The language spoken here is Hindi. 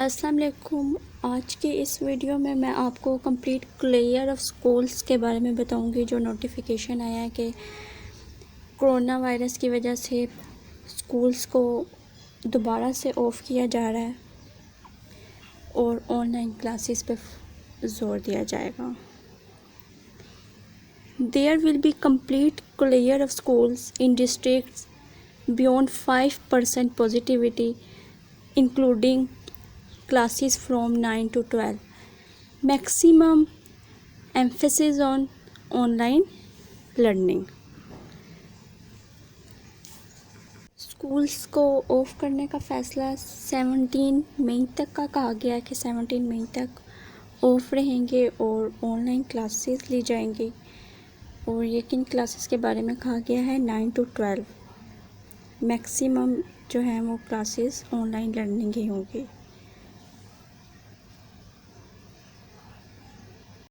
अस्सलाम वालेकुम। आज के इस वीडियो में मैं आपको कंप्लीट क्लियर ऑफ स्कूल्स के बारे में बताऊंगी। जो नोटिफिकेशन आया है कि कोरोना वायरस की वजह से स्कूल्स को दोबारा से ऑफ़ किया जा रहा है और ऑनलाइन क्लासेस पे ज़ोर दिया जाएगा। There will be complete clear of schools in districts beyond 5% positivity including classes from 9 to 12. Maximum emphasis on online learning. Schools को ऑफ करने का फ़ैसला 17 मई तक का कहा गया है कि 17 मई तक ऑफ रहेंगे और ऑनलाइन क्लासेस ली जाएंगी। और ये किन क्लासेस के बारे में कहा गया है? 9 to 12 मैक्सिमम जो है वो क्लासेस ऑनलाइन लर्निंग ही होंगी।